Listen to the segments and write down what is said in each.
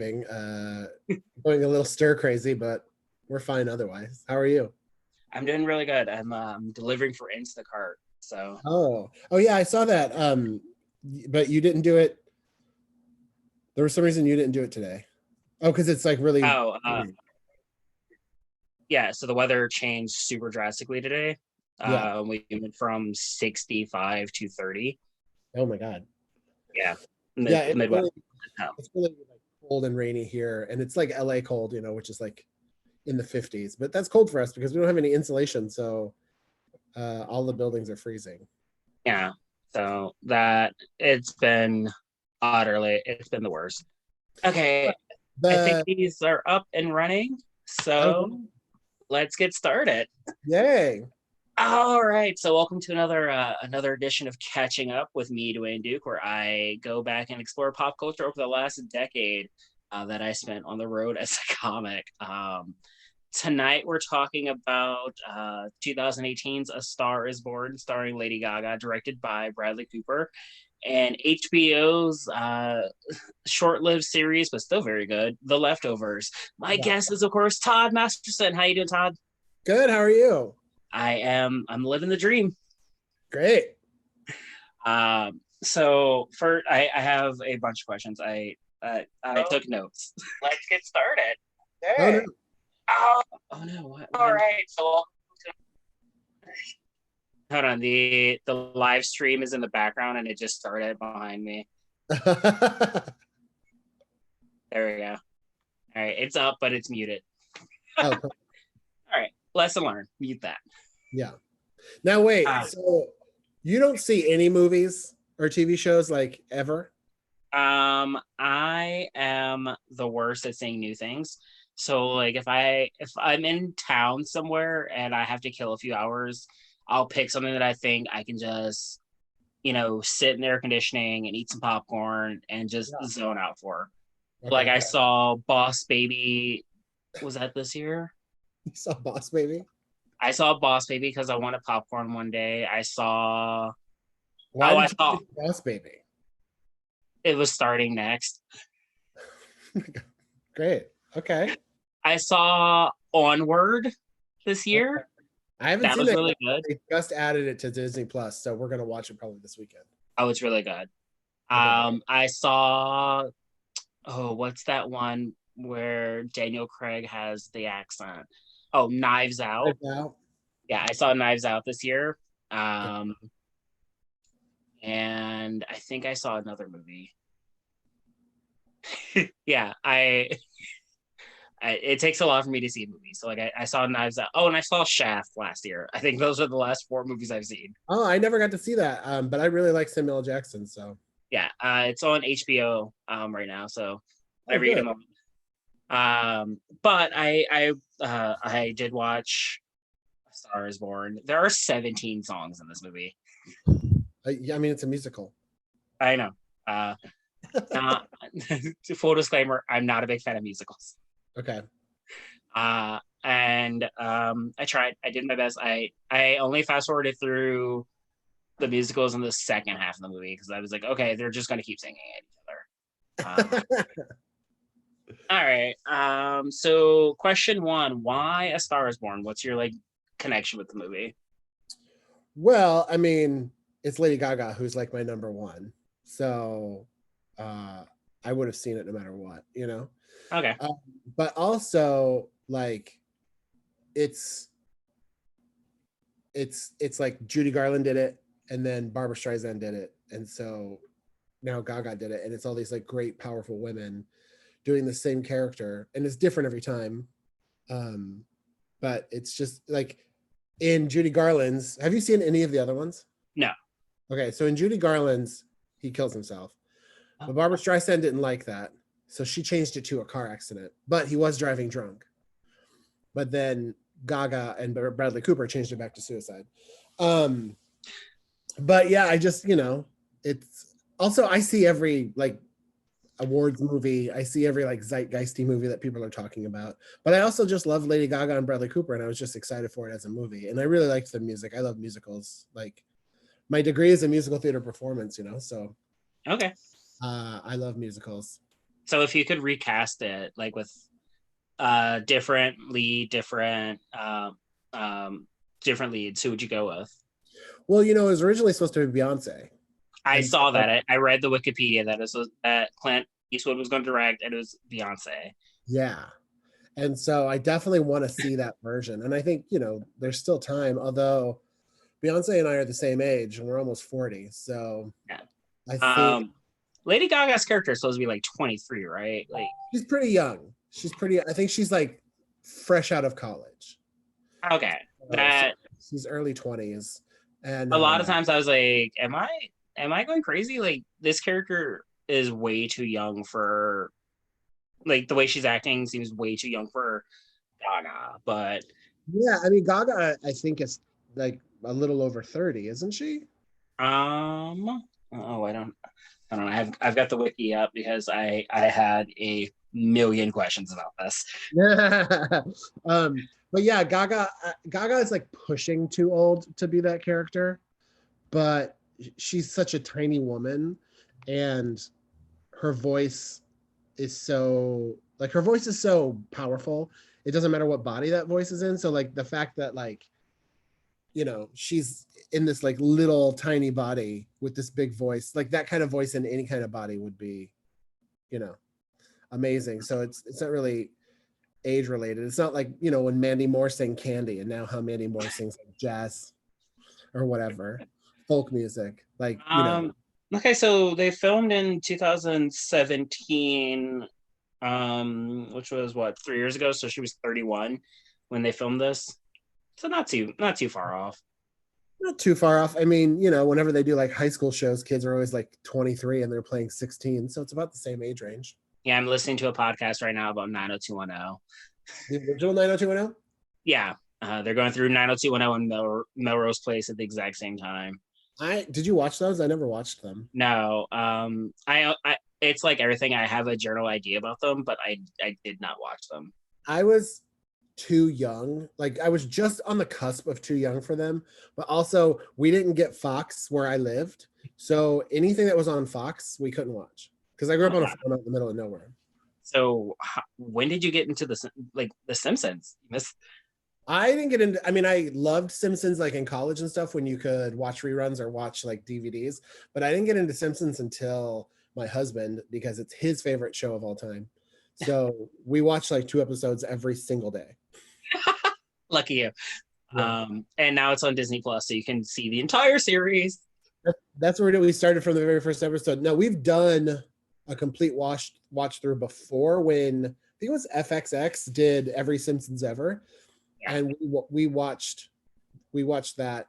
Going a little stir crazy, but we're fine otherwise. How are you? I'm doing really good. I'm delivering for Instacart. So, Oh yeah, I saw that. But you didn't do it. There was some reason you didn't do it today. Oh, because it's like really. oh, yeah. So the weather changed super drastically today. Yeah. We went from 65 to 30. Oh my God. Yeah, Yeah, Midwest. it's really like cold and rainy here, and it's like LA cold, which is like in the 50s. But that's cold for us because we don't have any insulation, so all the buildings are freezing. Yeah. So that it's been the worst. Okay, I think The these are up and running. Okay. So let's get started. Yay. All right, so welcome to another edition of Catching Up with me, Dwayne Duke, where I go back and explore pop culture over the last decade that I spent on the road as a comic. Tonight we're talking about 2018's A Star Is Born, starring Lady Gaga, directed by Bradley Cooper, and HBO's short-lived series, but still very good, The Leftovers. My Yeah. guest is, of course, Todd Masterson. How you doing, Todd? Good. How are you? I'm living the dream. Great. I have a bunch of questions. I took notes. Let's get started. Oh no. Hey. Oh no! All right. So hold on. The live stream is in the background and it just started behind me. There we go. All right, it's up, but it's muted. Oh, All right. Lesson learned. Mute that. yeah. Now wait. So you don't see any movies or TV shows like ever? I am the worst at saying new things. So like if I'm in town somewhere and I have to kill a few hours, I'll pick something that I think I can just, sit in air conditioning and eat some popcorn and just zone out for. Like Okay. I saw Boss Baby, was that this year? You saw Boss Baby? I saw Boss Baby because I wanted popcorn one day. Why I did you saw see Boss Baby? it was starting next. Great. Okay. I saw Onward this year. I haven't That seen was that really yet. good. They just added it to Disney Plus, so we're gonna watch it probably this weekend. Oh, it's really good. Okay. I saw, what's that one where Daniel Craig has the accent? Oh, Knives Out. Now, Yeah, I saw Knives Out this year. Um, and I think I saw another movie. Yeah, it takes a lot for me to see movies. So like I saw Knives Out. Oh, and I saw Shaft last year. I think those are the last four movies I've seen. oh, I never got to see that. But I really like Samuel L. Jackson, so Yeah, it's on HBO right now. So oh every good. moment. But I did watch A Star Is Born. There are 17 songs in this movie. Yeah, I mean it's a musical. I know. Not full disclaimer, I'm not a big fan of musicals. Okay. I tried. I did my best. I only fast forwarded through the musicals in the second half of the movie because I was like, okay, they're just gonna keep singing at each other. All right. So question one: Why A Star Is Born? What's your like connection with the movie? Well, I mean, it's Lady Gaga who's like my number one. So I would have seen it no matter what. Okay. But also like it's like Judy Garland did it and then Barbara Streisand did it. And so now Gaga did it. And it's all these like great, powerful women doing the same character. And it's different every time. But it's just like in Judy Garland's, have you seen any of the other ones? No. Okay, so in Judy Garland's, he kills himself. But Barbara Streisand didn't like that. So she changed it to a car accident. But he was driving drunk. But then Gaga and Bradley Cooper changed it back to suicide. But yeah, I just, it's also I see every like awards movie. I see every like zeitgeisty movie that people are talking about. But I also just love Lady Gaga and Bradley Cooper, and I was just excited for it as a movie. And I really liked the music. I love musicals. Like my degree is in musical theater performance, so Okay. I love musicals. So if you could recast it, like with different lead, different leads, who would you go with? Well, it was originally supposed to be Beyonce. I And saw so, that. I read the Wikipedia that that Clint Eastwood was going to direct, and it was Beyonce. yeah. And so I definitely want to see that version. And I think, there's still time, although Beyonce and I are the same age and we're almost 40. So Yeah. I think Um, Lady Gaga's character is supposed to be like 23, right? Like, she's pretty young. I think she's like fresh out of college. okay, So that she's early 20s. And a lot of times I was like, am I going crazy? Like, this character is way too young for like the way she's acting seems way too young for Gaga. But yeah, I mean, Gaga, I think is like a little over 30, isn't she? oh, I don't know. I've got the wiki up because I had a million questions about this. But yeah, Gaga is like pushing too old to be that character, but she's such a tiny woman, and her voice her voice is so powerful. It doesn't matter what body that voice is in. So like the fact that like she's in this like little tiny body with this big voice, like that kind of voice in any kind of body would be, you know, amazing. So it's not really age related. It's not like, when Mandy Moore sang Candy and now how Mandy Moore sings like jazz or whatever, folk music. Like, Um, okay, so they filmed in 2017, which was what, 3 years ago. So she was 31 when they filmed this. So not too far off. not too far off. I mean, whenever they do like high school shows, kids are always like 23 and they're playing 16. So it's about the same age range. Yeah, I'm listening to a podcast right now about 90210. The original 90210? Yeah, they're going through 90210 and Melrose Place at the exact same time. Did you watch those? I never watched them. No, I it's like everything. I have a general idea about them, but I did not watch them. I was too young. Like I was just on the cusp of too young for them, but also we didn't get Fox where I lived. So anything that was on Fox, we couldn't watch because I grew up on a farm out in the middle of nowhere. So when did you get into the Simpsons? I didn't get into, I mean, I loved Simpsons like in college and stuff when you could watch reruns or watch like DVDs, but I didn't get into Simpsons until my husband because it's his favorite show of all time. So we watched like 2 episodes every single day. Lucky you. Yeah. And now it's on Disney Plus, so you can see the entire series. That's where we started from the very first episode. Now we've done a complete watch through before when I think it was FXX did every Simpsons ever. Yeah. And we watched that,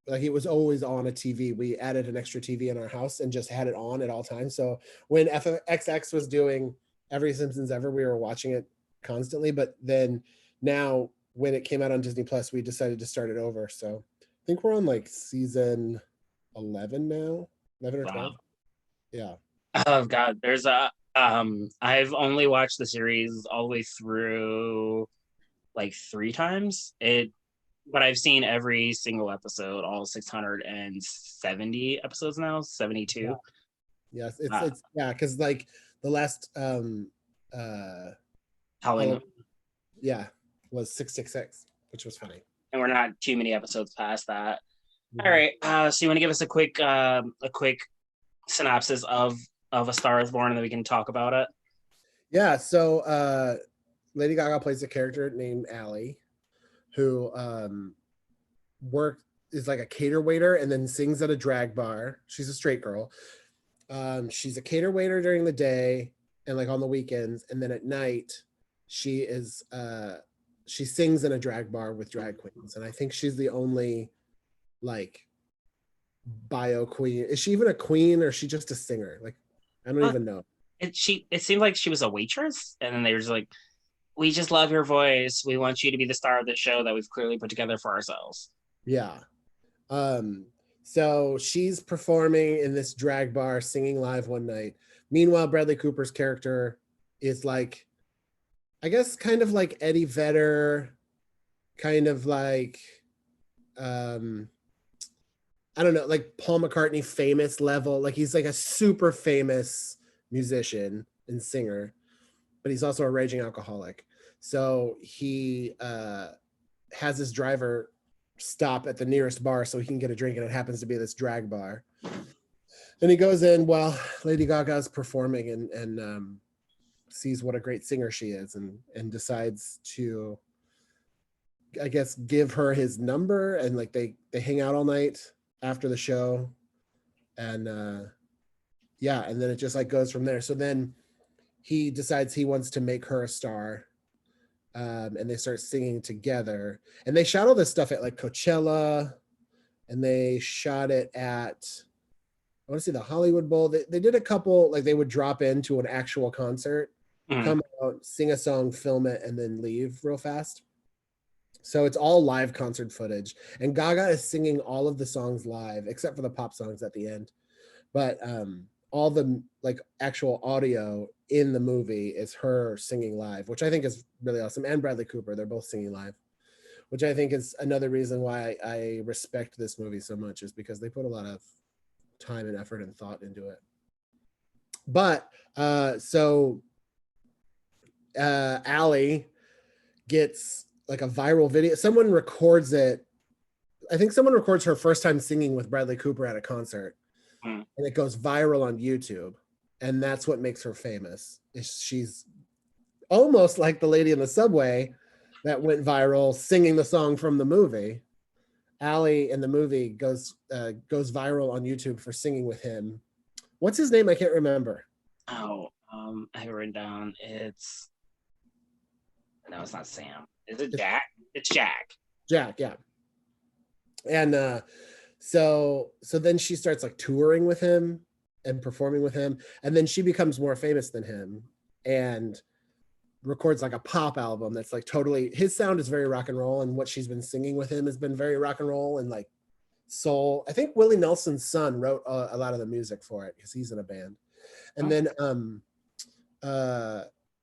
like it was always on a TV. We added an extra TV in our house and just had it on at all times. So when FXX was doing every Simpsons ever, we were watching it constantly. But then now when it came out on Disney Plus, we decided to start it over. So I think we're on like season 11 now, 11 or 12. Wow. Yeah. Oh God, I've only watched the series all the way through like 3 times. But I've seen every single episode, all 670 episodes now, 72. Yeah. Yes, it's yeah, because like the last Halloween, yeah, was 666, which was funny. And we're not too many episodes past that. Mm-hmm. All right, so you want to give us a quick synopsis of A Star Is Born, and then we can talk about it. Yeah, so Lady Gaga plays a character named Allie, who is like a cater waiter and then sings at a drag bar. She's a straight girl. She's a cater waiter during the day and like on the weekends, and then at night she sings in a drag bar with drag queens. And I think she's the only like bio queen. Is she even a queen or is she just a singer? Like I don't even know. It seemed like she was a waitress, and then they were just like, we just love your voice. We want you to be the star of the show that we've clearly put together for ourselves. Yeah. So she's performing in this drag bar, singing live one night. Meanwhile, Bradley Cooper's character is like, I guess, kind of like Eddie Vedder, kind of like, I don't know, like Paul McCartney famous level. Like he's like a super famous musician. and singer, but he's also a raging alcoholic. So he has his driver stop at the nearest bar so he can get a drink, and it happens to be this drag bar. And he goes in while Lady Gaga's performing, and sees what a great singer she is, and decides to, I guess, give her his number, and like they hang out all night after the show, and yeah, and then it just like goes from there. So then he decides he wants to make her a star, and they start singing together. And they shot all this stuff at like Coachella, and they shot it at, I want to say, the Hollywood Bowl. They did a couple, like they would drop into an actual concert, come out, sing a song, film it, and then leave real fast. So it's all live concert footage. And Gaga is singing all of the songs live, except for the pop songs at the end. But all the like actual audio in the movie is her singing live, which I think is really awesome. And Bradley Cooper, they're both singing live, which I think is another reason why I respect this movie so much, is because they put a lot of time and effort and thought into it. But so Allie gets like a viral video. Someone records it. I think someone records her first time singing with Bradley Cooper at a concert, and it goes viral on YouTube. And that's what makes her famous. She's almost like the lady in the subway that went viral singing the song from the movie. Allie in the movie goes viral on YouTube for singing with him. What's his name? I can't remember. Oh, I have it written down. No, it's not Sam. Is it Jack? It's Jack. Jack, yeah. And so then she starts like touring with him and performing with him, and then she becomes more famous than him and records like a pop album that's like totally, his sound is very rock and roll, and what she's been singing with him has been very rock and roll and like soul. I think Willie Nelson's son wrote a lot of the music for it because he's in a band. And then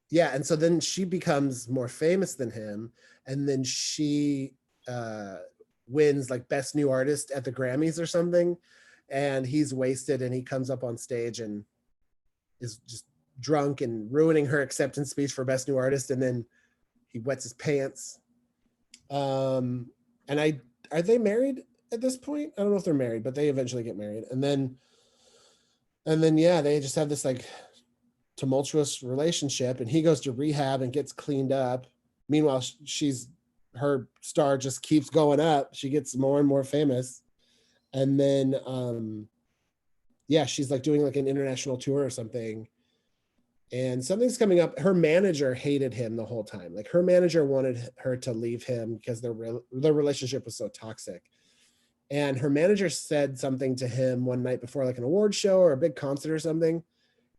yeah, and so then she becomes more famous than him, and then she wins like best new artist at the Grammys or something, and he's wasted, and he comes up on stage and is just drunk and ruining her acceptance speech for best new artist, and then he wets his pants. And are they married at this point? I don't know if they're married, but they eventually get married, and then yeah, they just have this like tumultuous relationship, and he goes to rehab and gets cleaned up. Meanwhile, her star just keeps going up. She gets more and more famous, and then yeah, she's like doing like an international tour or something, and something's coming up. Her manager hated him the whole time. Like her manager wanted her to leave him because their relationship was so toxic. And her manager said something to him one night before like an award show or a big concert or something,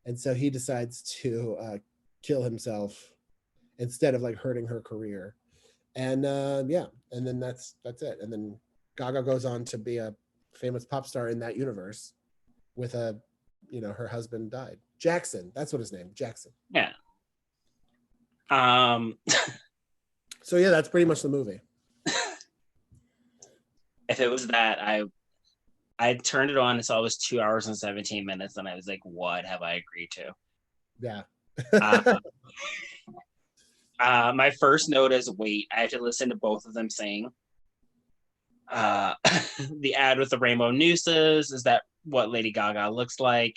and so he decides to kill himself instead of like hurting her career. And yeah, and then that's it. And then Gaga goes on to be a famous pop star in that universe with her husband died. Jackson, that's what his name, Jackson. Yeah. So yeah, that's pretty much the movie. If it was that, I turned it on and saw it was 2 hours and 17 minutes, and I was like, what have I agreed to? Yeah. My first note is wait, I have to listen to both of them sing. The ad with the rainbow nooses, is that what Lady Gaga looks like?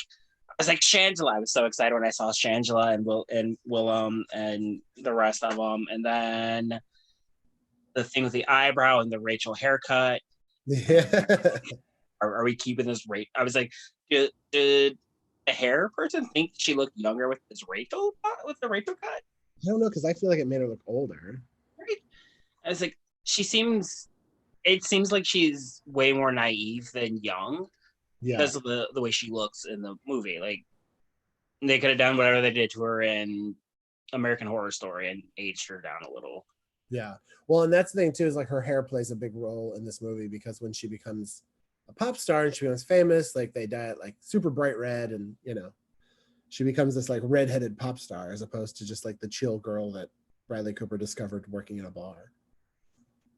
I was like, Shangela. I was so excited when I saw Shangela and Willem and the rest of them. And then the thing with the eyebrow and the Rachel haircut. Yeah. Are we keeping this rate? I was like, did the hair person think she looked younger with the Rachel cut? I don't know, because I feel like it made her look older. Right? I was like, it seems like she's way more naive than young. Yeah. Because of the way she looks in the movie. Like, they could have done whatever they did to her in American Horror Story and aged her down a little. Yeah. Well, and that's the thing too, is like her hair plays a big role in this movie, because when she becomes a pop star and she becomes famous, like they dye it like super bright red, and she becomes this like redheaded pop star as opposed to just like the chill girl that Bradley Cooper discovered working in a bar.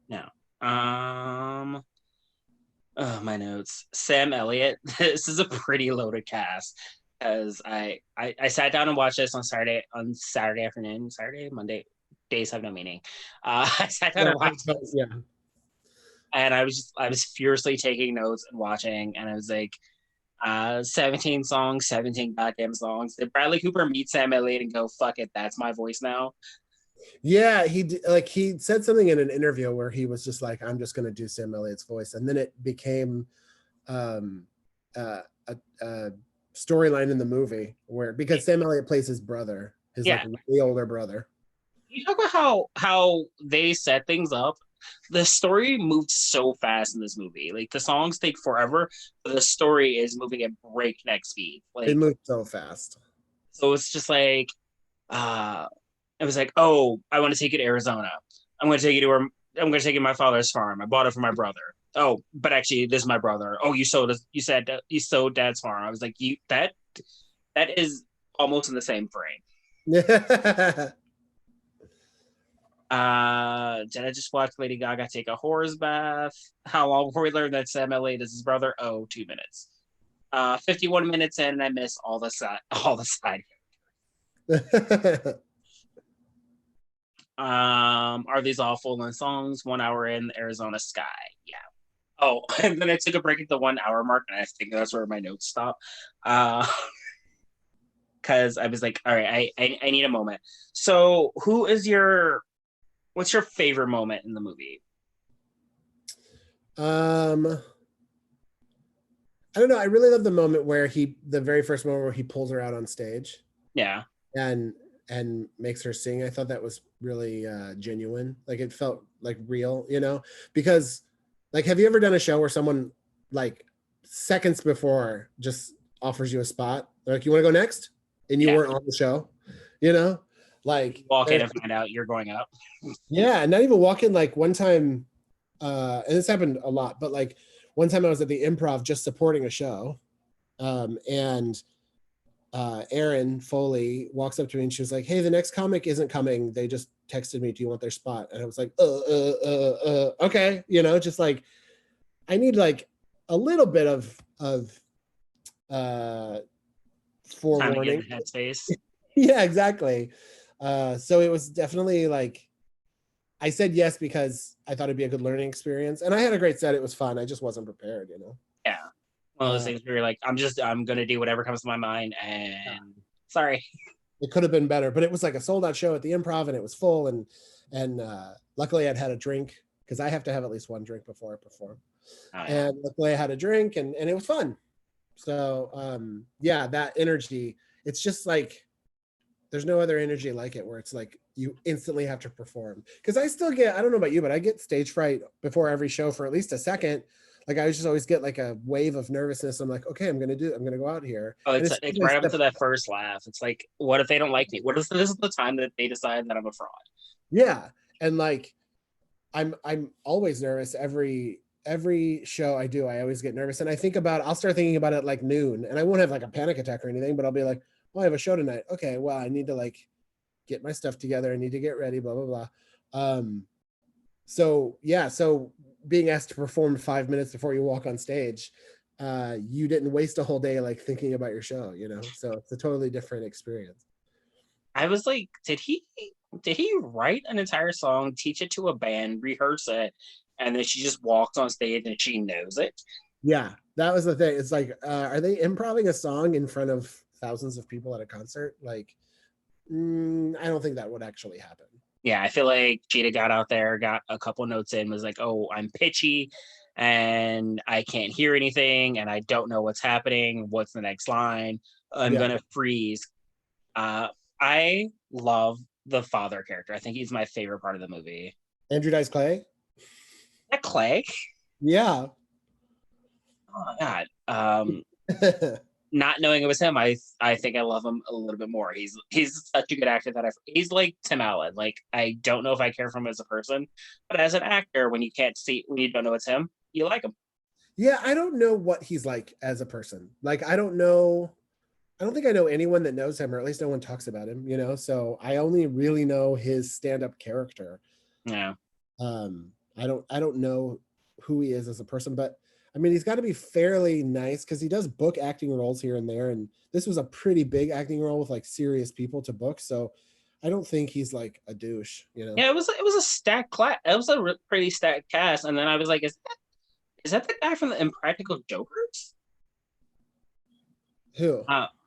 Now, my notes. Sam Elliott. This is a pretty loaded cast. because I sat down and watched this on Saturday afternoon, Saturday, Monday. Days have no meaning. I sat down Yeah, and watched this, yeah, and I was furiously taking notes and watching, and I was like, 17 songs, 17 goddamn songs. Did Bradley Cooper meet Sam Elliott and go, fuck it, that's my voice now? yeah. He said something in an interview where he was just like, I'm just gonna do Sam Elliott's voice, and then it became um, a storyline in the movie where because Sam Elliott plays his brother, his like Yeah. way older brother. You talk about how they set things up. The story moved so fast in this movie. Like the songs take forever, but the story is moving at breakneck speed. It Like moved so fast. so it's just like uh it was like, oh, I want to take you to Arizona. I'm gonna take you to where I'm gonna take you to my father's farm. I bought it for my brother. Oh, but actually this is my brother. Oh, you said you sold dad's farm. I was like, you that is almost in the same frame. Yeah. Did I just watch Lady Gaga take a horse bath? How long before we learn that Sam Elliott is his brother? Oh, 2 minutes. 51 minutes in, and I miss all the side. Are these all full length songs? 1 hour in Arizona Sky. Yeah. Oh, and then I took a break at the 1 hour mark, and I think that's where my notes stop. Because I was like, all right, I need a moment. So, what's your favorite moment in the movie? um I don't know. I really love the moment where the very first moment where he pulls her out on stage Yeah, and makes her sing. I thought that was really genuine. Like it felt like real, because like, have you ever done a show where someone like seconds before just offers you a spot? They're like, you want to go next? And you yeah. weren't on the show, you know? Like, Walk in there's, and find out you're going up. yeah, and not even walk in like one time, and this happened a lot, but like one time I was at the Improv just supporting a show, and Erin Foley walks up to me and she was like, "Hey, the next comic isn't coming. They just texted me. Do you want their spot?" And I was like, okay, just like I need like a little bit of uh, Time to get in forewarning. the headspace. Yeah, exactly. So it was definitely like I said yes because I thought it'd be a good learning experience, and I had a great set. It was fun. I just wasn't prepared. Yeah. One of those Uh, things where you're like, I'm gonna do whatever comes to my mind, and sorry. it could have been better, but it was like a sold out show at the Improv, and it was full, and luckily I'd had a drink because I have to have at least one drink before I perform, Oh yeah. and luckily I had a drink, and it was fun. So yeah, that energy, it's just like there's no other energy like it where it's like you instantly have to perform, because I don't know about you, but I get stage fright before every show for at least a second. Like I just always get like a wave of nervousness. I'm like, okay, I'm gonna go out here, Oh, and it's it's right up to that first laugh. It's like, what if they don't like me? What if this is the time that they decide that I'm a fraud? yeah, and like I'm always nervous every show I do. I always get nervous, and I'll start thinking about it like noon, and I won't have like a panic attack or anything, but I'll be like, oh, I have a show tonight. Okay, well, I need to like get my stuff together. I need to get ready, blah blah blah. So yeah, so being asked to perform 5 minutes before you walk on stage, you didn't waste a whole day like thinking about your show. So it's a totally different experience. I was like, did he write an entire song, teach it to a band, rehearse it, and then she just walks on stage and she knows it? Yeah, that was the thing. It's like, are they improvising a song in front of thousands of people at a concert? Like, I don't think that would actually happen. Yeah, I feel like Cheetah got out there, got a couple notes in, was like, oh, I'm pitchy and I can't hear anything and I don't know what's happening. What's the next line? I'm Yeah, gonna freeze. I love the father character. I think he's my favorite part of the movie. Andrew Dice Clay. That Clay? Yeah. Oh my god. Not knowing it was him, I think I love him a little bit more. He's such a good actor that he's like Tim Allen. Like I don't know if I care for him as a person, but as an actor, when you don't know it's him, you like him. Yeah, I don't know what he's like as a person. Like, I don't know. I don't think I know anyone that knows him, or at least no one talks about him. So I only really know his stand-up character. Yeah. I don't know who he is as a person, but I I mean, he's got to be fairly nice because he does book acting roles here and there, and this was a pretty big acting role with like serious people to book. So I don't think he's like a douche, you know. Yeah, it was a stacked class. It was a pretty stacked cast, and then I was like, is that the guy from the Impractical Jokers? Who?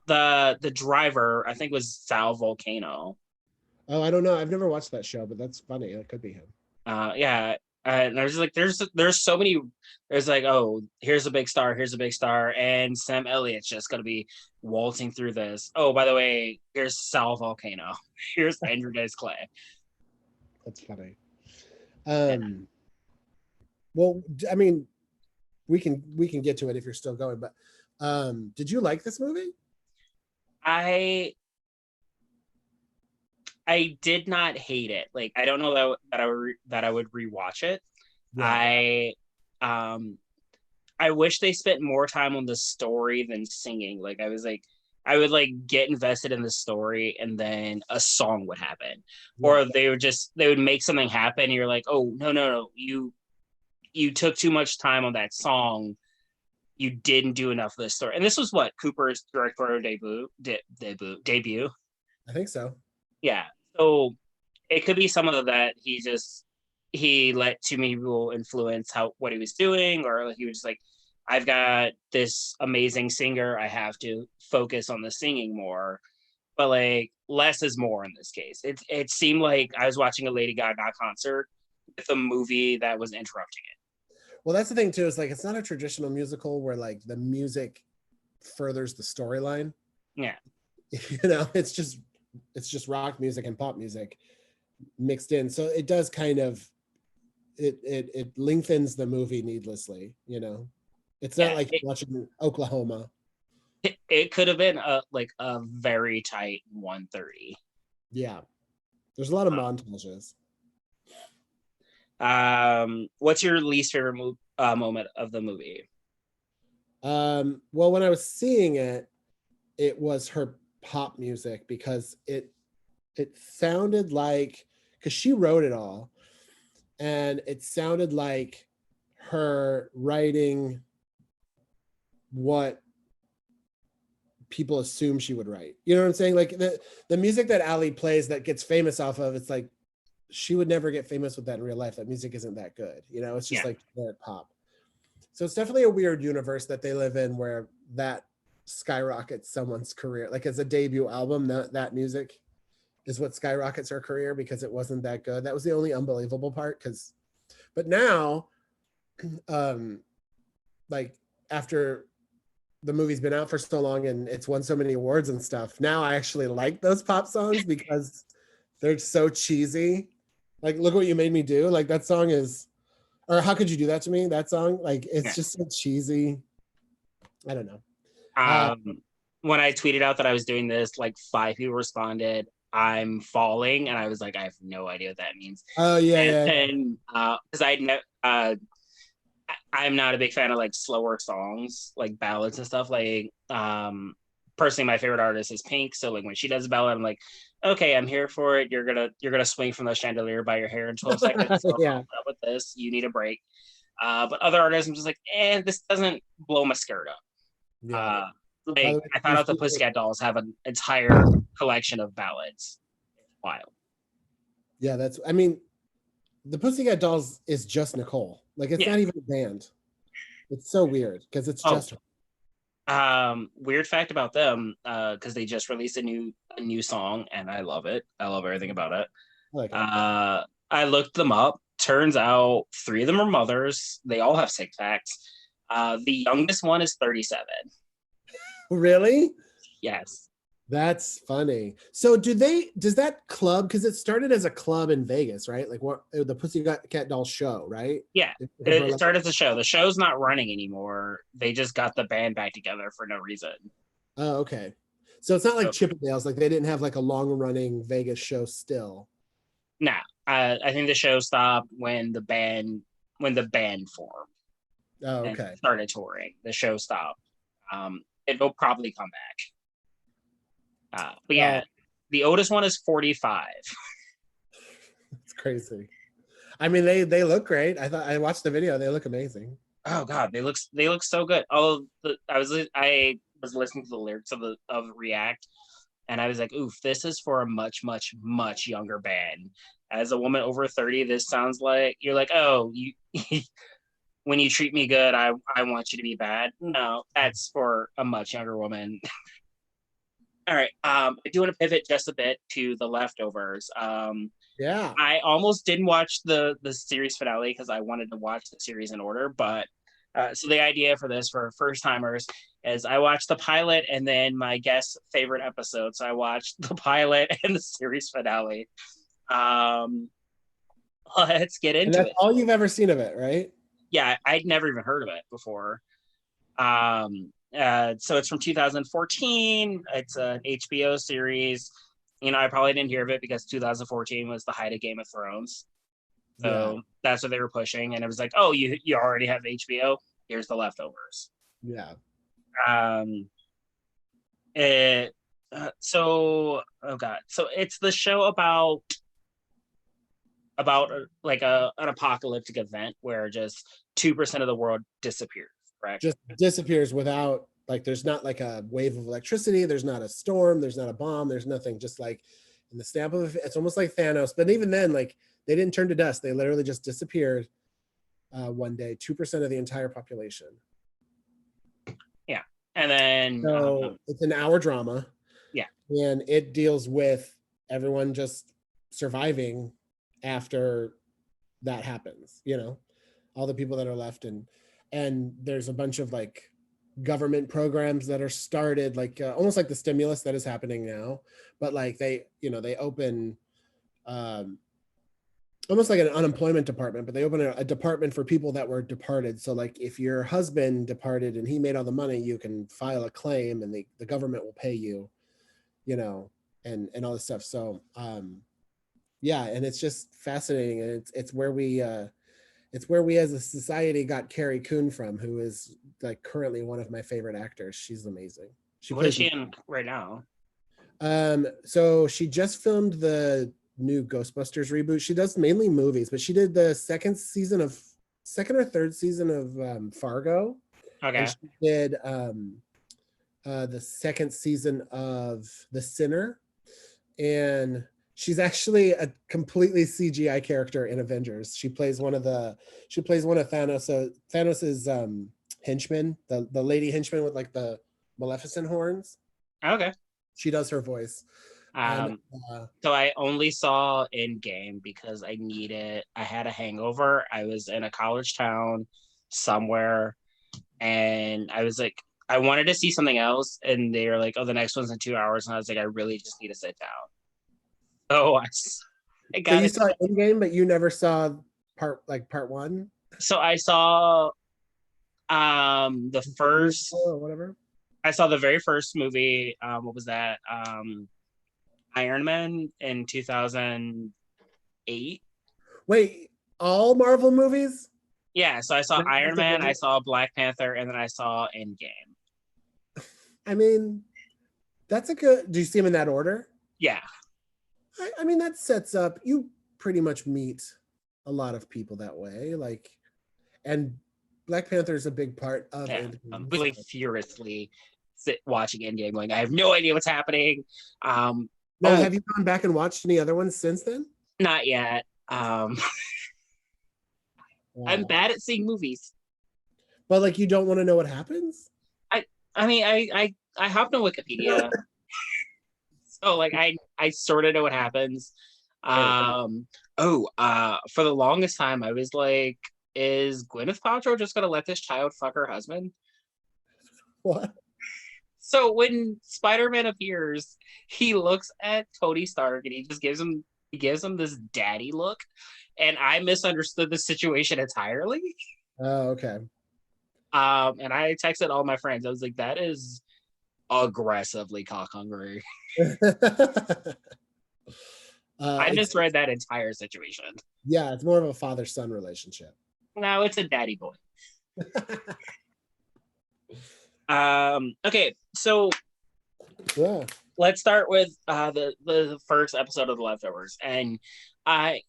The driver I think was Sal Volcano. Oh, I don't know. I've never watched that show, but that's funny. It could be him. Yeah. And there's like there's so many. There's like, oh, here's a big star, here's a big star, and Sam Elliott's just gonna be waltzing through this. Oh, by the way, here's Sal Volcano. Here's Andrew Dice Clay. That's funny. Yeah. Well, I mean, we can get to it if you're still going, but did you like this movie? I I did not hate it. Like I don't know that I would rewatch it. Yeah. I I wish they spent more time on the story than singing. Like I would like get invested in the story and then a song would happen. Yeah. Or they would make something happen and you're like, "Oh, no. You took too much time on that song. You didn't do enough of this story." And this was what Cooper's directorial debut. I think so. Yeah. So it could be some of that he let too many people influence what he was doing, or he was just like, I've got this amazing singer, I have to focus on the singing more. But like less is more in this case. It seemed like I was watching a Lady Gaga concert with a movie that was interrupting it. Well, that's the thing too, is like it's not a traditional musical where like the music furthers the storyline. Yeah. You know, it's just rock music and pop music mixed in. So it does kind of it lengthens the movie needlessly, you know. It's not like watching Oklahoma. It could have been a very tight 130. Yeah. There's a lot of montages. What's your least favorite moment of the movie? Well, when I was seeing it, it was her pop music because it sounded like, because she wrote it all, and it sounded like her writing what people assume she would write. You know what I'm saying? Like the music that Ali plays that gets famous off of, it's like she would never get famous with that in real life. That music isn't that good. You know, it's just like generic pop. So it's definitely a weird universe that they live in where that skyrockets someone's career. Like as a debut album, that music is what skyrockets her career because it wasn't that good. That was the only unbelievable part. But now, like after the movie's been out for so long and it's won so many awards and stuff, now I actually like those pop songs because they're so cheesy. Like, Look What You Made Me Do. Like that song is, or How Could You Do That to Me? That song, like it's just so cheesy. I don't know. When I tweeted out that I was doing this, like 5 people responded, "I'm falling," and I was like, I have no idea what that means. Oh yeah, and because I'm not a big fan of like slower songs, like ballads and stuff. Like, personally, my favorite artist is Pink. So like when she does a ballad, I'm like, okay, I'm here for it. You're gonna swing from the chandelier by your hair in 12 seconds. So yeah. up with this, you need a break. But other artists, I'm just like, this doesn't blow my skirt up. Yeah. Like I found out the Pussycat Dolls have an entire collection of ballads. It's wild. Yeah, I mean, the Pussycat Dolls is just Nicole. Like it's not even a band. It's so weird because it's just her. Weird fact about them, because they just released a new song and I love it. I love everything about it. I like it. I looked them up. Turns out 3 of them are mothers. They all have 6 packs. The youngest one is 37. Really? Yes. That's funny. So does that club, because it started as a club in Vegas, right? Like what the Pussycat Dolls show, right? Yeah. It started as a show. The show's not running anymore. They just got the band back together for no reason. Oh, okay. So it's not like Chippendales, like they didn't have like a long running Vegas show still. No. I think the show stopped when the band formed. Oh, okay. And started touring. The show stopped. It'll probably come back. But yeah, the oldest one is 45. It's crazy. I mean, they look great. I watched the video. They look amazing. Oh God, they look so good. I was listening to the lyrics of React, and I was like, oof, this is for a much, much, much younger band. As a woman over 30, this sounds like you're like, oh, you when you treat me good, I want you to be bad. No, that's for a much younger woman. All right. I do want to pivot just a bit to the leftovers. Yeah. I almost didn't watch the series finale because I wanted to watch the series in order. But so the idea for this for first timers is I watched the pilot and then my guest favorite episode. So I watched the pilot and the series finale. Um, let's get And into that's it. all you've ever seen of it, right? Yeah, I'd never even heard of it before. So it's from 2014. It's an HBO series. You know, I probably didn't hear of it because 2014 was the height of Game of Thrones. Yeah. So that's what they were pushing. And it was like, oh, you already have HBO. Here's the leftovers. Yeah. Um, it, oh God. So it's the show about like an apocalyptic event where just 2% of the world disappears, correct? Just disappears without, like, there's not like a wave of electricity, there's not a storm, there's not a bomb, there's nothing. Just like in the stamp of it's almost like Thanos. But even then, like, they didn't turn to dust. They literally just disappeared one day. 2% of the entire population. Yeah. And then So it's an hour drama. yeah. And it deals with everyone just surviving after that happens, you know, all the people that are left. And there's a bunch of like government programs that are started, like almost like the stimulus that is happening now, but like they, you know, they open um almost like an unemployment department, but they open a department for people that were departed. So like if your husband departed and he made all the money, you can file a claim and the government will pay you, you know, and all this stuff. So yeah, and it's just fascinating. And it's where we as a society got Carrie Coon from, who is like currently one of my favorite actors. She's amazing. She What is plays she in right now? so she just filmed the new Ghostbusters reboot. She does mainly movies, but she did the second or third season of Fargo, and Okay. she did the second season of The Sinner, and she's actually a completely CGI character in Avengers. She plays one of Thanos's henchmen, the lady henchman with like the Maleficent horns. Okay. She does her voice. And Um, so I only saw Endgame because I had a hangover. I was in a college town somewhere and I was like, I wanted to see something else. And they were like, oh, the next one's in 2 hours. And I was like, I really just need to sit down. So I so got you it. saw Endgame, but you never saw part one So I saw the first, or whatever. I saw the very first movie. What was that? Iron Man in 2008. Wait, all Marvel movies? Yeah, so I saw Not Iron just Man, I Avengers? saw Black Panther, and then I saw Endgame. I mean, that's a good. Do you see them in that order? Yeah, I mean, that sets up. You pretty much meet a lot of people that way. Like, and Black Panther is a big part of yeah. I'm Endgame. really So. furiously watching Endgame, going, I have no idea what's happening. Now, Oh, have you gone back and watched any other ones since then? not yet. I'm Wow. bad at seeing movies. But like, you don't want to know what happens? I, I mean, I hopped on Wikipedia, so like, I sort of know what happens. Right. For the longest time, I was like, is Gwyneth Paltrow just gonna let this child fuck her husband? What? So when Spider-Man appears, he looks at Tony Stark and he gives him this daddy look, and I misunderstood the situation entirely. Oh, okay. And I texted all my friends. I was like, that is aggressively cock hungry. I It's misread that entire situation. yeah, it's more of a father-son relationship. No, it's a daddy boy. Okay, so Yeah. let's start with the first episode of The Leftovers, and I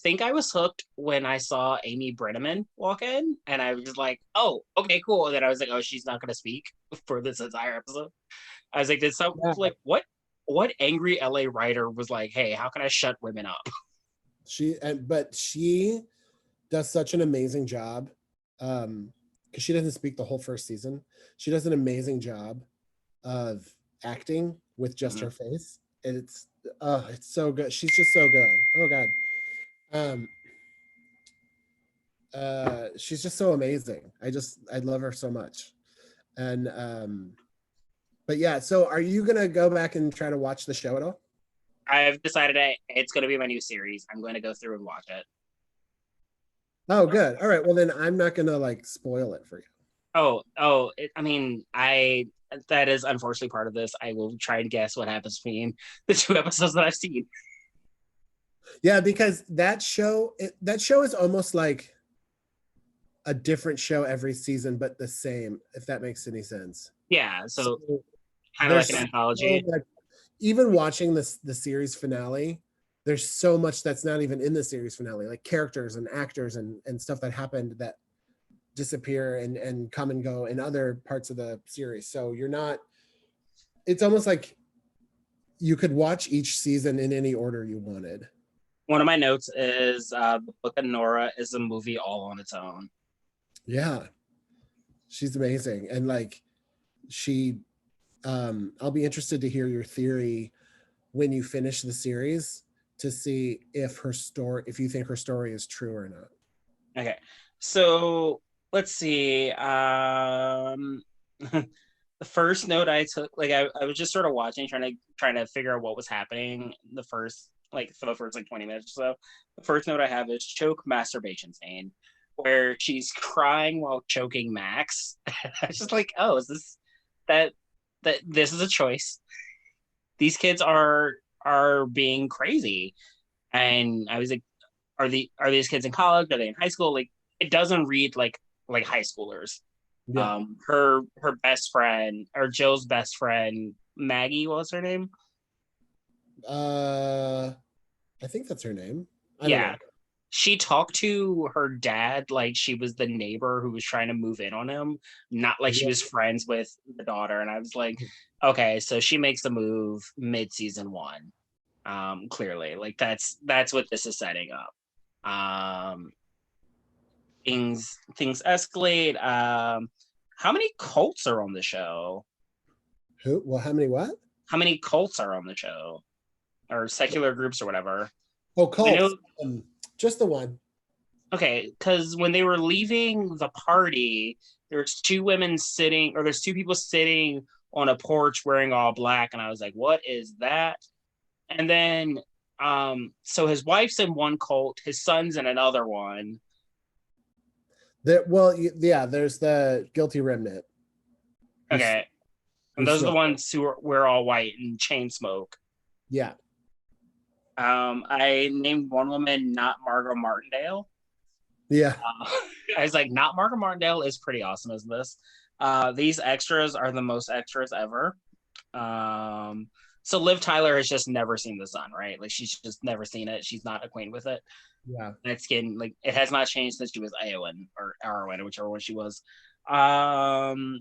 think I was hooked when I saw Amy Brenneman walk in, and I was just like, oh, okay, cool. And then I was like, oh, she's not gonna speak for this entire episode. I was like, did some Yeah. like what angry LA writer was like, hey, how can I shut women up? But she does such an amazing job. Because she doesn't speak the whole first season. She does an amazing job of acting with just her face. And it's so good. She's just so good. Oh god. Um she's just so amazing. I love her so much. And but yeah, so are you gonna go back and try to watch the show at all? I've decided it's going to be my new series. I'm going to go through and watch it. Oh good. All right. Well then I'm not gonna like spoil it for you. I mean, I that is unfortunately part of this. I will try and guess what happens between the two episodes that I've seen. Yeah, because that show is almost like a different show every season, but the same, if that makes any sense. Yeah, so kind of like There's an so anthology. much, even watching the series finale, there's so much that's not even in the series finale, like characters and actors and stuff that happened that disappear and come and go in other parts of the series. So you're not. It's almost like you could watch each season in any order you wanted. One of my notes is the Book of Nora is a movie all on its own. Yeah, she's amazing, and like she I'll be interested to hear your theory when you finish the series to see if you think her story is true or not. Okay, so let's see. The first note I took, like I was just sort of watching, trying to figure out what was happening the first like for the first like 20 minutes or so. The first note I have is choke masturbation scene where she's crying while choking Max. I was just like, oh, is this that this is a choice. These kids are being crazy. And I was like, are these kids in college? Are they in high school? Like it doesn't read like high schoolers. Yeah. Her best friend or Jill's best friend, Maggie, what was her name? uh I think that's her name. I don't know. Yeah. She talked to her dad like she was the neighbor who was trying to move in on him, not like she Yeah. was friends with the daughter. And I was like, okay, so she makes the move mid season one. Clearly. Like that's what this is setting up. Things escalate. How many cults are on the show? Who? Well, how many what? How many cults are on the show? Or secular groups or whatever. Oh, I cults. know. Just the one. Okay, because when they were leaving the party, there's two women sitting, or there's two people sitting on a porch wearing all black, and I was like, "What is that?" And then, so his wife's in one cult, his son's in another one. Well, yeah, there's the guilty remnant. Who's, Okay, and who's those are the still, ones who wear all white and chain smoke. yeah. I named one woman not Margot Martindale. Yeah. I was like, not Margot Martindale is pretty awesome as this. These extras are the most extras ever. So Liv Tyler has just never seen the sun, right? Like she's just never seen it. She's not acquainted with it. Yeah. That skin, like it has not changed since she was Eowyn or Arwen, whichever one she was. Um,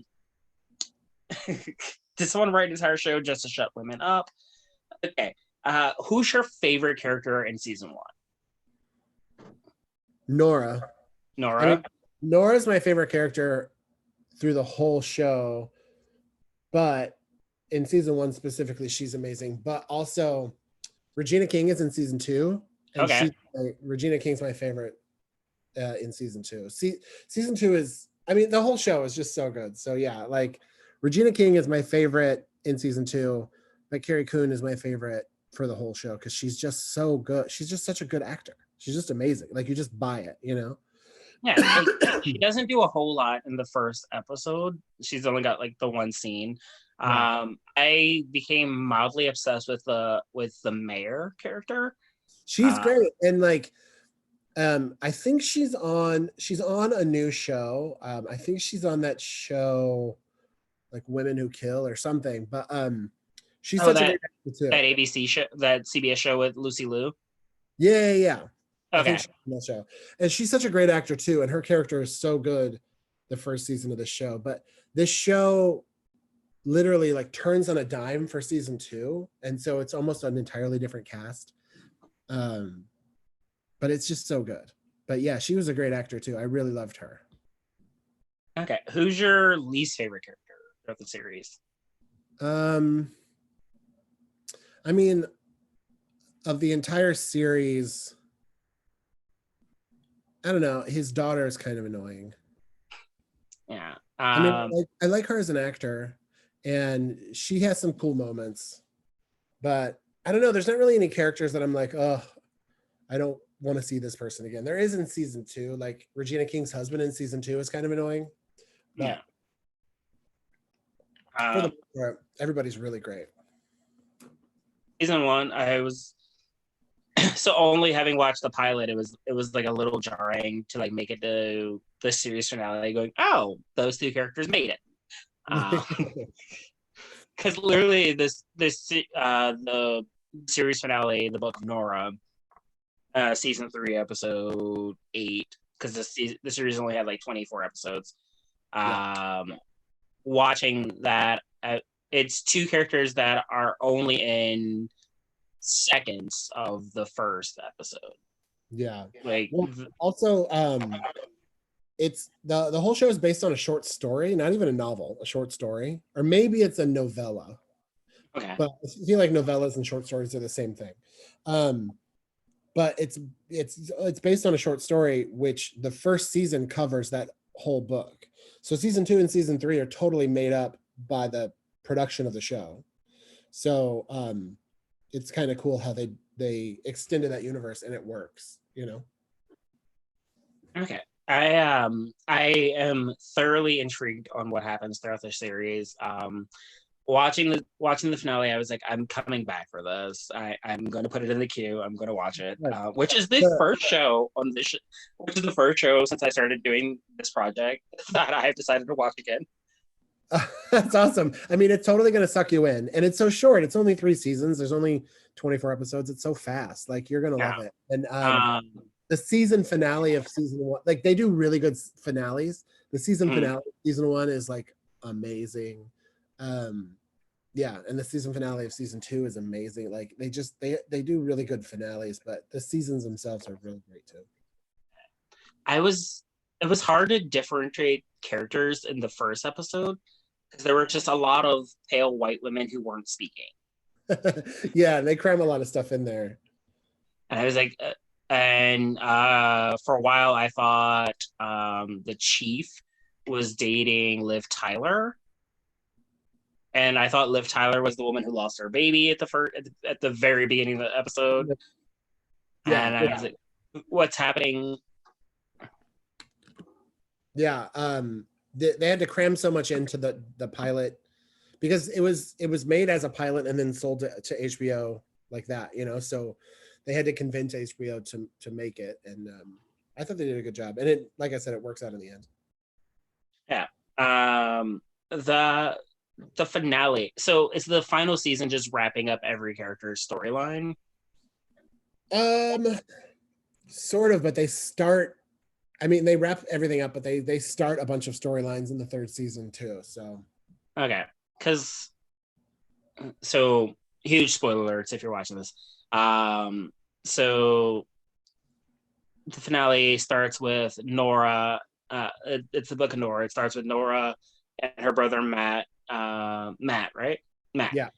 did someone write an entire show just to shut women up? Okay. Who's your favorite character in season one? Nora. Nora. I mean, Nora's my favorite character through the whole show, but in season one specifically, she's amazing. But also, Regina King is in season two, and Okay. Regina King's my favorite in season two. Season two is, I mean, the whole show is just so good. So yeah, like Regina King is my favorite in season two, but Carrie Coon is my favorite for the whole show because she's just so good. She's just such a good actor. She's just amazing. Like you just buy it, you know? Yeah, like she doesn't do a whole lot in the first episode. She's only got like the one scene. Yeah. I became mildly obsessed with the mayor character. She's great. And like I think she's on a new show. I think she's on that show like Women Who Kill or something. But She's Oh, such a great actor too. that ABC show, that CBS show with Lucy Liu. Yeah, yeah, yeah. I think Okay. she's in that show. And she's such a great actor too. And her character is so good the first season of this show. But this show literally like turns on a dime for season 2. And so it's almost an entirely different cast. Um, but it's just so good. But yeah, she was a great actor too. I really loved her. Okay. Who's your least favorite character of the series? Um, I mean, of the entire series, I don't know. His daughter is kind of annoying. Yeah. I mean, I like her as an actor, and she has some cool moments, but I don't know. There's not really any characters that I'm like, oh, I don't want to see this person again. There is in season 2, like Regina King's husband in season 2 is kind of annoying, Yeah. but for the most part, everybody's really great. Season 1, I was so only having watched the pilot, it was like a little jarring to like make it to the series finale, going, oh, those two characters made it. Because literally the series finale, the Book of Nora, season 3, episode 8, because the series only had like 24 episodes. Yeah. Watching that, it's two characters that are only in seconds of the first episode. Yeah. Like, Well, also, it's the whole show is based on a short story, not even a novel, a short story, or maybe it's a novella. okay, But I feel like novellas and short stories are the same thing. But it's based on a short story, which the first season covers that whole book. So season 2 and season 3 are totally made up by the production of the show. So it's kind of cool how they extended that universe and it works, you know. okay. I am thoroughly intrigued on what happens throughout the series. Watching the finale, I was like, I'm coming back for this. I'm going to put it in the queue. I'm going to watch it. Which is the first show on this. Which is the first show since I started doing this project that I've decided to watch again. That's awesome. I mean, it's totally going to suck you in, and it's so short. It's only 3 seasons. There's only 24 episodes. It's so fast. Like you're going to love it. And the season finale of season 1, like they do really good finales. The season finale of season 1 is like amazing. Yeah, and the season finale of season 2 is amazing. Like they do really good finales, but the seasons themselves are really great too. It was hard to differentiate characters in the first episode because there were just a lot of pale white women who weren't speaking. Yeah, they cram a lot of stuff in there. And I was like, for a while I thought the chief was dating Liv Tyler. And I thought Liv Tyler was the woman who lost her baby at the very beginning of the episode. Yeah, and I was like, what's happening? Yeah, they had to cram so much into the pilot because it was made as a pilot and then sold to HBO like that, you know. So they had to convince HBO to make it, and I thought they did a good job. And it, like I said, it works out in the end. Yeah. The finale. So is the final season just wrapping up every character's storyline? Sort of, but they start. I mean, they wrap everything up, but they start a bunch of storylines in the 3rd season too. So okay, so huge spoiler alerts if you're watching this. So the finale starts with Nora. It's the Book of Nora. It starts with Nora and her brother Matt. Matt, right? Matt. Yeah.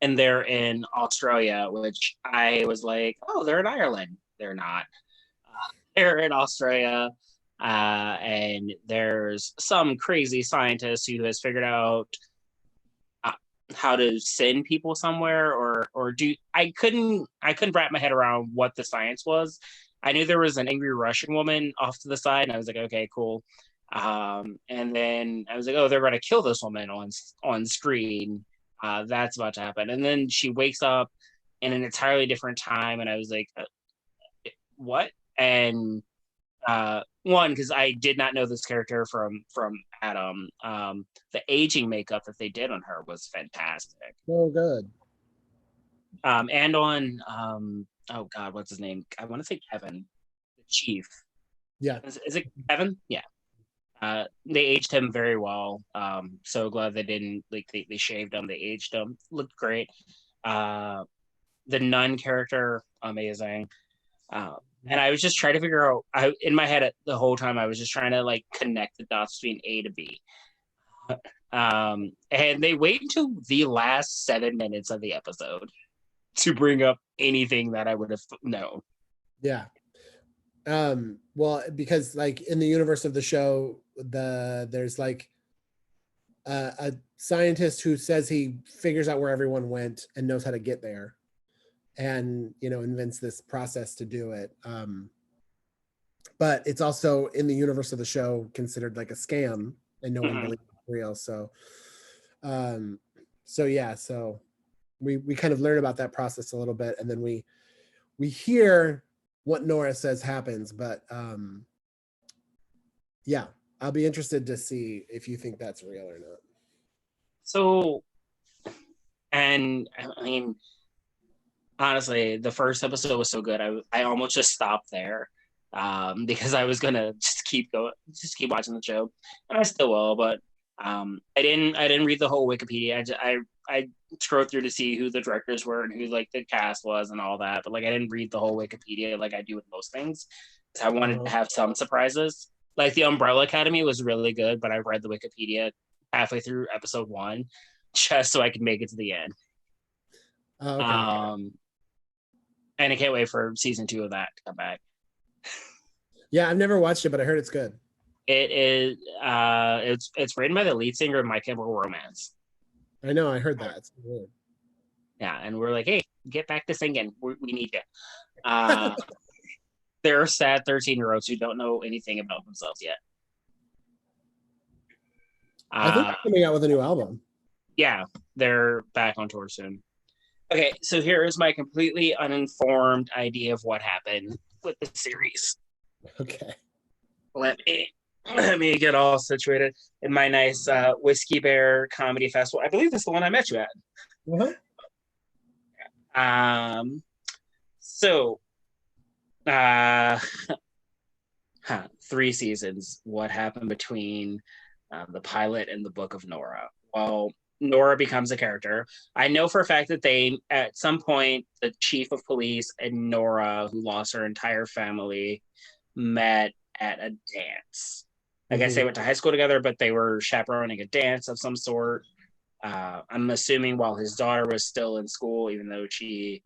And they're in Australia, which I was like, oh, they're in Ireland. They're not. They're in Australia, and there's some crazy scientist who has figured out how to send people somewhere, or do I couldn't wrap my head around what the science was. I knew there was an angry Russian woman off to the side, and I was like, okay, cool. And then I was like, oh, they're going to kill this woman on screen. That's about to happen. And then she wakes up in an entirely different time, and I was like, what? And one, because I did not know this character from Adam. The aging makeup that they did on her was fantastic. So good. And on oh God, what's his name? I want to say Kevin, the chief. Yeah. Is it Kevin? Yeah. They aged him very well. So glad they didn't like they shaved him. They aged him. Looked great. Uh, the nun character, amazing. And I was just trying to figure out. In my head the whole time, I was just trying to like connect the dots between A to B. And they wait until the last 7 minutes of the episode to bring up anything that I would have known. Yeah. Well, because like in the universe of the show, there's like a scientist who says he figures out where everyone went and knows how to get there, and invents this process to do it. But it's also in the universe of the show considered like a scam, and no one believes it's real. So yeah, so we kind of learn about that process a little bit, and then we hear what Nora says happens. But yeah, I'll be interested to see if you think that's real or not. So, and I mean, honestly, the first episode was so good. I almost just stopped there, because I was gonna just keep going, just keep watching the show, and I still will. But I didn't read the whole Wikipedia. I scrolled through to see who the directors were and who like the cast was and all that. But like I didn't read the whole Wikipedia like I do with most things. So I wanted to have some surprises. Like the Umbrella Academy was really good, but I read the Wikipedia halfway through episode 1 just so I could make it to the end. Oh, okay. And I can't wait for season 2 of that to come back. Yeah, I've never watched it, but I heard it's good. It is. It's written by the lead singer of My Chemical Romance. I know. I heard that. It's weird. Yeah, and we're like, hey, get back to singing. We need you. There are sad 13-year-olds who don't know anything about themselves yet. I think they're coming out with a new album. Yeah, they're back on tour soon. Okay, so here is my completely uninformed idea of what happened with the series. Okay. Let me get all situated in my nice Whiskey Bear Comedy Festival. I believe that's the one I met you at. So 3 seasons. What happened between the pilot and the Book of Nora? Well, Nora becomes a character. I know for a fact that they, at some point, the chief of police and Nora, who lost her entire family, met at a dance. I guess they went to high school together, but they were chaperoning a dance of some sort. I'm assuming while his daughter was still in school, even though she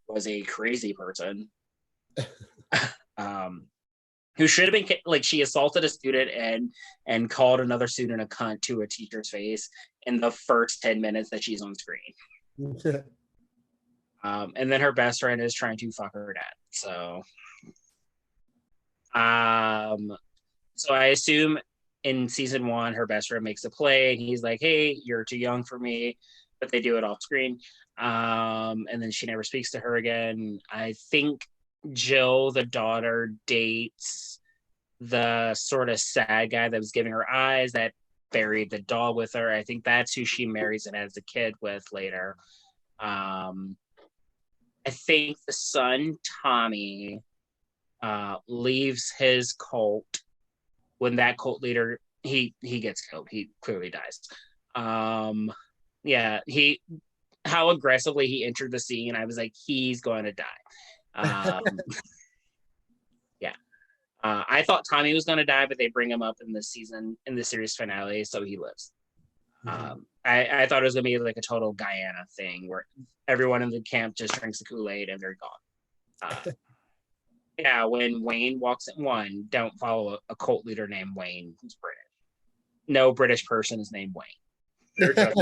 was a crazy person. Who should have been like, she assaulted a student and called another student a cunt to a teacher's face in the first 10 minutes that she's on screen. And then her best friend is trying to fuck her dad. So I assume in season 1, her best friend makes a play and he's like, hey, you're too young for me, but they do it off screen. And then she never speaks to her again. I think Jill, the daughter, dates the sort of sad guy that was giving her eyes, that buried the doll with her. I think that's who she marries and has a kid with later. I think the son, Tommy, leaves his cult when that cult leader, he gets killed. He clearly dies. Yeah, how aggressively he entered the scene, I was like, he's going to die. Yeah. I thought Tommy was going to die, but they bring him up in the series finale, so he lives. I thought it was going to be like a total Guyana thing where everyone in the camp just drinks the Kool-Aid and they're gone. Yeah, when Wayne walks in, don't follow a cult leader named Wayne who's British. No British person is named Wayne. They're just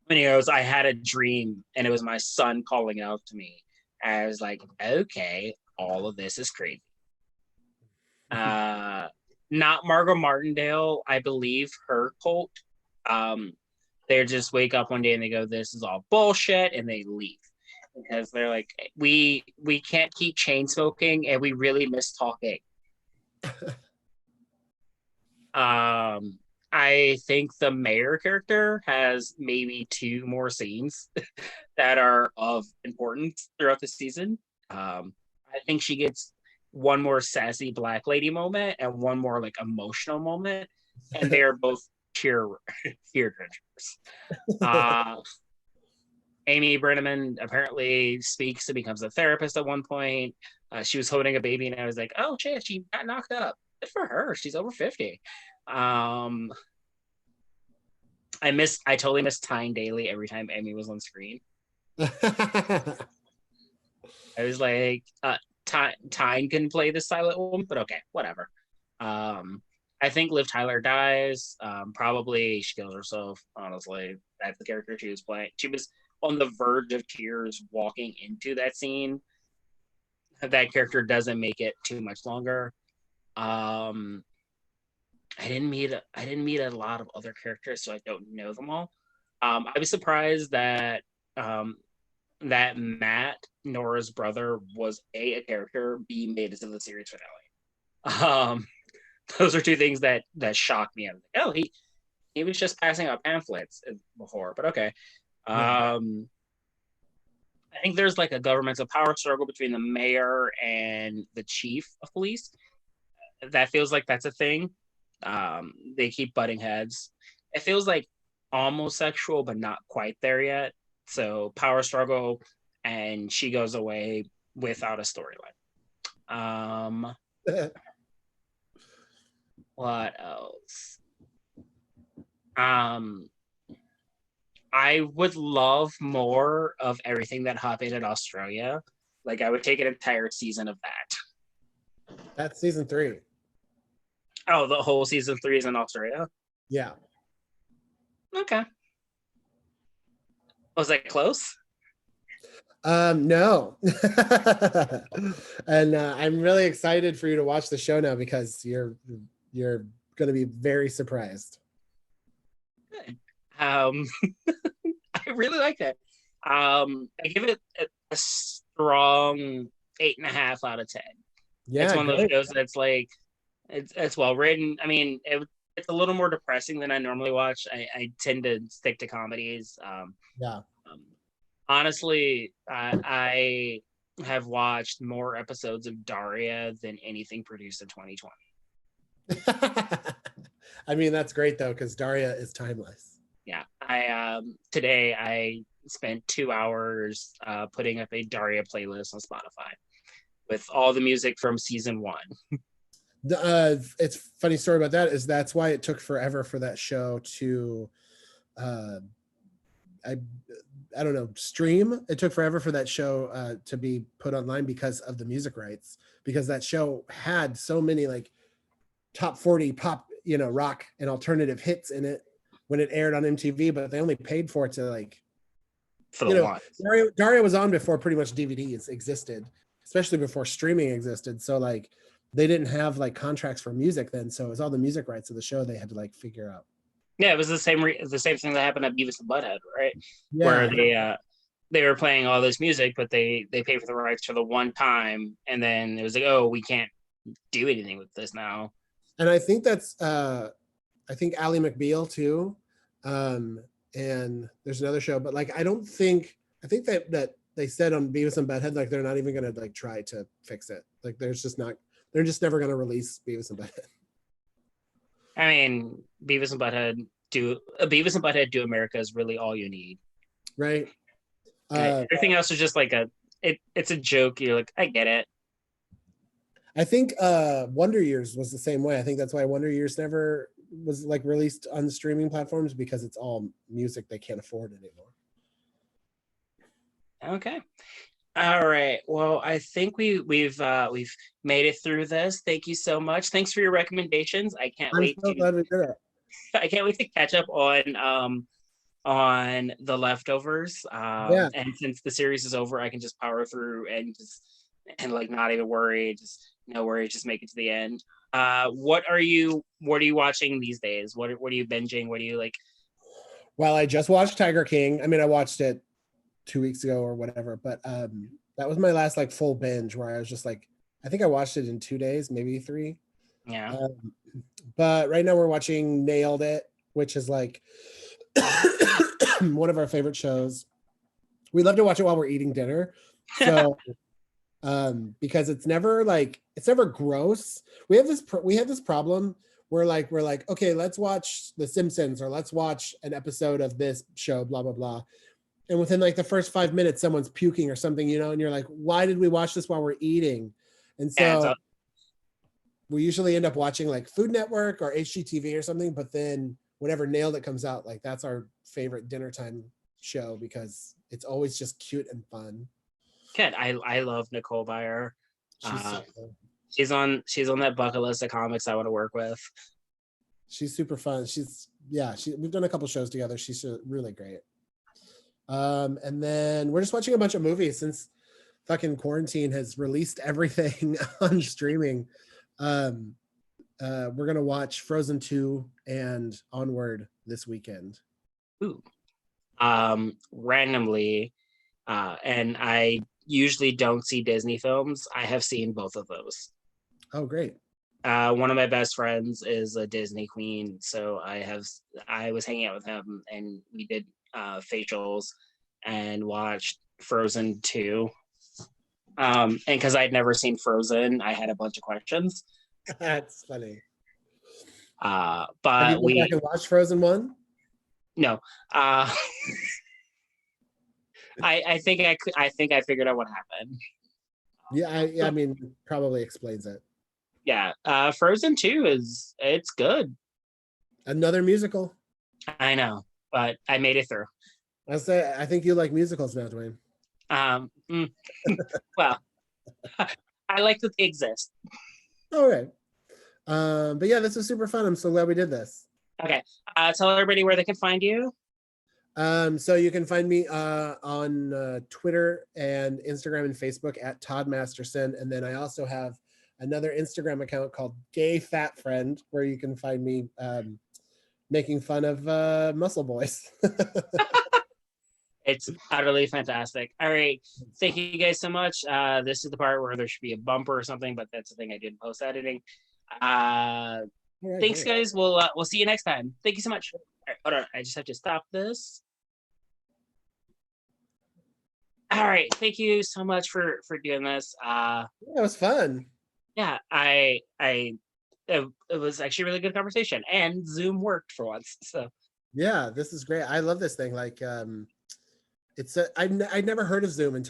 and he goes, I had a dream and it was my son calling out to me. I was like, okay, all of this is crazy. Not Margot Martindale, I believe her cult. They just wake up one day and they go, this is all bullshit, and they leave. because they're like, we can't keep chain smoking, and we really miss talking. Um, I think the mayor character has maybe two more scenes that are of importance throughout the season. I think she gets one more sassy black lady moment and one more like emotional moment, and they are both tear tearjerkers. Uh, Amy Brenneman apparently speaks and becomes a therapist at one point. She was holding a baby, and I was like, "Oh shit, she got knocked up. Good for her. She's over 50." Um, I totally missed Tyne Daly every time Amy was on screen. I was like, Tyne can play the silent woman, but okay, whatever. Um, I think Liv Tyler dies. Probably she kills herself. Honestly, that's the character she was playing. She was on the verge of tears walking into that scene. That character doesn't make it too much longer. Um, I didn't meet a lot of other characters, so I don't know them all. I was surprised that um, that Matt, Nora's brother, was a character, B, made it to the series finale. Those are two things that shocked me. Oh, he was just passing out pamphlets before, but okay. Yeah. I think there's like a governmental power struggle between the mayor and the chief of police. That feels like that's a thing. They keep butting heads. It feels like almost sexual, but not quite there yet. So power struggle, and she goes away without a storyline. Um, what else? Um, I would love more of everything that happened in Australia. Like I would take an entire season of that. That's season 3. Oh, the whole season 3 is in Australia. Yeah. Okay, was that close? No. And I'm really excited for you to watch the show now because you're going to be very surprised. Good. Um, I really like that. I give it a strong 8.5 out of 10. It's Yeah, one of those great. shows that's like it's well written. I mean, it's a little more depressing than I normally watch. I tend to stick to comedies. Yeah. Um, Honestly, I have watched more episodes of Daria than anything produced in 2020. I mean, that's great though, because Daria is timeless. Yeah, I today I spent 2 hours putting up a Daria playlist on Spotify with all the music from season 1. It's funny story about that is that's why it took forever for that show to uh I I don't know, stream. It took forever for that show to be put online because of the music rights, because that show had so many like top 40 pop, rock and alternative hits in it when it aired on MTV, but they only paid for it to like, For the one. Daria was on before pretty much DVDs existed, especially before streaming existed. So like they didn't have like contracts for music then. So it was all the music rights of the show they had to like figure out. Yeah, it was the same thing that happened at Beavis and Butthead, right? Where Yeah. they were playing all this music, but they paid for the rights for the one time, and then it was like, oh, we can't do anything with this now. And I think that's I think Ally McBeal too. And there's another show, but like I think that they said on Beavis and Butthead like they're not even gonna like try to fix it. Like they're just never gonna release Beavis and Butthead. I mean, Beavis and Butthead do America is really all you need. Right. Everything else is just like it's a joke. You're like, I get it. I think Wonder Years was the same way. I think that's why Wonder Years never was like released on streaming platforms because it's all music they can't afford anymore. Okay. All right. Well, I think we've made it through this. Thank you so much. Thanks for your recommendations. I'm so glad we did it. I can't wait to catch up on the leftovers. Yeah. And since the series is over, I can just power through and like not even worry, just no worry, just make it to the end. What are you watching these days? What are you binging? What do you like? Well, I just watched Tiger King. I mean, I watched it 2 weeks ago or whatever. But that was my last like full binge where I was just like, I think I watched it in 2 days, maybe three. Yeah. But right now we're watching Nailed It, which is like one of our favorite shows. We love to watch it while we're eating dinner. So because it's never gross. We have this problem where we're like, okay, let's watch The Simpsons or let's watch an episode of this show, blah blah blah. And within like the first 5 minutes, someone's puking or something, and you're like, why did we watch this while we're eating? And so we usually end up watching like Food Network or HGTV or something, but then whenever Nailed It comes out, like that's our favorite dinner time show because it's always just cute and fun. Good. I love Nicole Byer. She's She's on that bucket list of comics I want to work with. She's super fun. We've done a couple shows together. She's really great. And then we're just watching a bunch of movies since fucking quarantine has released everything on streaming. We're gonna watch Frozen 2 and Onward this weekend. Ooh. Randomly, and I usually don't see Disney films. I have seen both of those. Oh, great. One of my best friends is a Disney queen, so I was hanging out with him and we did facials and watched Frozen 2. And because I'd never seen Frozen, I had a bunch of questions. That's funny. But have you back and watched Frozen 1? No. I think I figured out what happened. Yeah, I mean, probably explains it. Yeah. Frozen 2 it's good. Another musical. I know, but I made it through. I think you like musicals now, Dwayne. Well, I like that they exist. All right. But yeah, this is super fun. I'm so glad we did this. Okay. Tell everybody where they can find you. So you can find me on Twitter and Instagram and Facebook at Todd Masterson. And then I also have another Instagram account called Gay Fat Friend, where you can find me making fun of muscle boys. It's utterly fantastic. All right. Thank you guys so much. This is the part where there should be a bumper or something, but that's the thing I did in post editing. Thanks, guys. We'll see you next time. Thank you so much. All right, hold on. I just have to stop this. All right. Thank you so much for doing this. That was fun. Yeah, it was actually a really good conversation, and Zoom worked for once. So yeah, this is great. I love this thing. Like, I'd never heard of Zoom until